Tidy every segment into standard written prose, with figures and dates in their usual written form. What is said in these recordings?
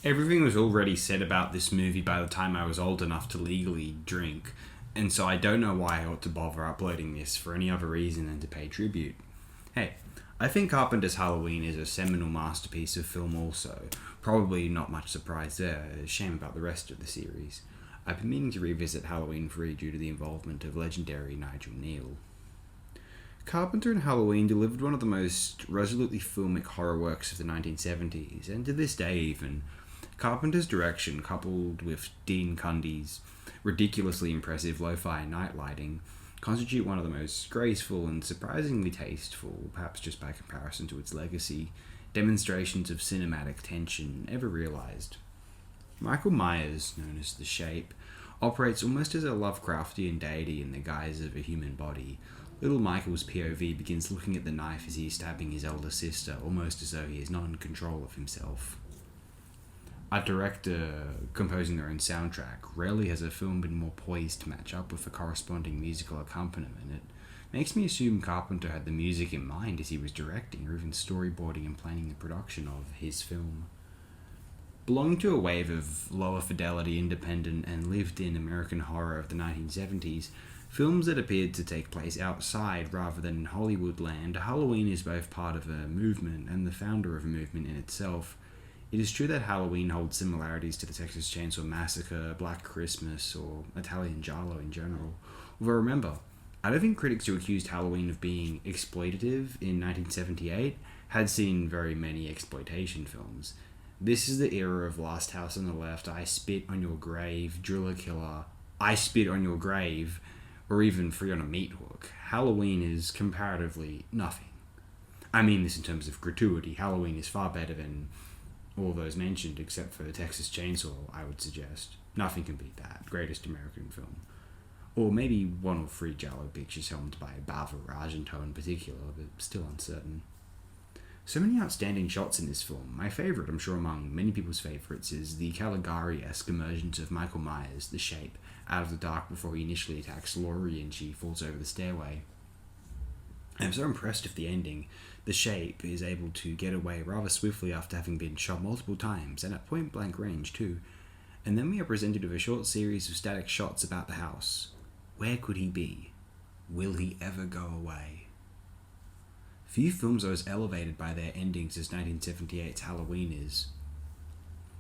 Everything was already said about this movie by the time I was old enough to legally drink, and so I don't know why I ought to bother uploading this for any other reason than to pay tribute. Hey, I think Carpenter's Halloween is a seminal masterpiece of film also. Probably not much surprise there, shame about the rest of the series. I've been meaning to revisit Halloween 3 due to the involvement of legendary Nigel Neal. Carpenter and Halloween delivered one of the most resolutely filmic horror works of the 1970s, and to this day even. Carpenter's direction, coupled with Dean Cundy's ridiculously impressive lo-fi night lighting, constitute one of the most graceful and surprisingly tasteful, perhaps just by comparison to its legacy, demonstrations of cinematic tension ever realized. Michael Myers, known as The Shape, operates almost as a Lovecraftian deity in the guise of a human body. Little Michael's POV begins looking at the knife as he is stabbing his elder sister, almost as though he is not in control of himself. A director composing their own soundtrack, rarely has a film been more poised to match up with the corresponding musical accompaniment. It makes me assume Carpenter had the music in mind as he was directing, or even storyboarding and planning the production of his film. Belonging to a wave of lower fidelity, independent, and lived-in American horror of the 1970s, films that appeared to take place outside rather than in Hollywood land, Halloween is both part of a movement and the founder of a movement in itself. It is true that Halloween holds similarities to the Texas Chainsaw Massacre, Black Christmas, or Italian Giallo in general. Although remember, I don't think critics who accused Halloween of being exploitative in 1978 had seen very many exploitation films. This is the era of Last House on the Left, I Spit on Your Grave, Driller Killer, I Spit on Your Grave, or even Free on a Meat Hook. Halloween is comparatively nothing. I mean this in terms of gratuity. Halloween is far better than all those mentioned, except for the Texas Chainsaw, I would suggest. Nothing can beat that. Greatest American film. Or maybe one or three Giallo pictures helmed by Bava Argento in particular, but still uncertain. So many outstanding shots in this film. My favourite, I'm sure among many people's favourites, is the Caligari-esque emergence of Michael Myers, the Shape, out of the dark before he initially attacks Laurie and she falls over the stairway. I'm so impressed with the ending. The Shape is able to get away rather swiftly after having been shot multiple times, and at point-blank range too. And then we are presented with a short series of static shots about the house. Where could he be? Will he ever go away? Few films are as elevated by their endings as 1978's Halloween is.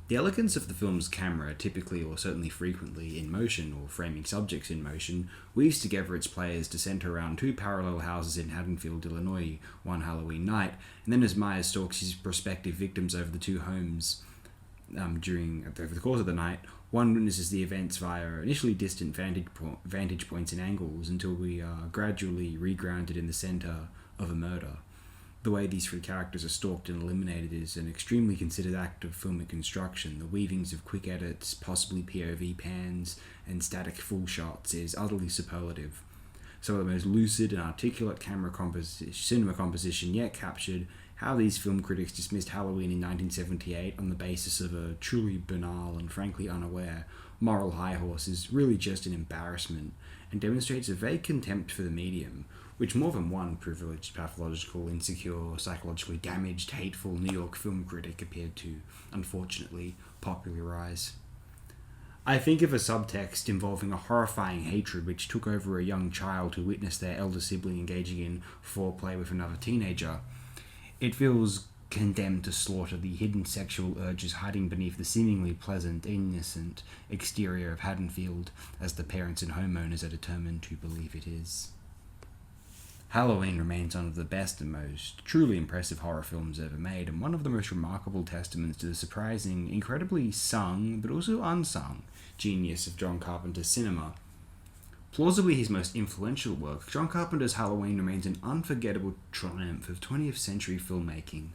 The elegance of the film's camera, typically or certainly frequently in motion or framing subjects in motion, weaves together its players to centre around two parallel houses in Haddonfield, Illinois, one Halloween night, and then as Myers stalks his prospective victims over the two homes over the course of the night, one witnesses the events via initially distant vantage points and angles until we are gradually regrounded in the centre of a murder. The way these three characters are stalked and eliminated is an extremely considered act of filmic construction. The weavings of quick edits, possibly POV pans, and static full shots is utterly superlative. Some of the most lucid and articulate cinema composition yet captured how these film critics dismissed Halloween in 1978 on the basis of a truly banal and frankly unaware moral high horse is really just an embarrassment and demonstrates a vague contempt for the medium, which more than one privileged, pathological, insecure, psychologically damaged, hateful New York film critic appeared to, unfortunately, popularize. I think of a subtext involving a horrifying hatred which took over a young child who witnessed their elder sibling engaging in foreplay with another teenager. It feels condemned to slaughter the hidden sexual urges hiding beneath the seemingly pleasant, innocent exterior of Haddonfield, as the parents and homeowners are determined to believe it is. Halloween remains one of the best and most truly impressive horror films ever made, and one of the most remarkable testaments to the surprising, incredibly sung, but also unsung, genius of John Carpenter's cinema. Plausibly his most influential work, John Carpenter's Halloween remains an unforgettable triumph of 20th century filmmaking.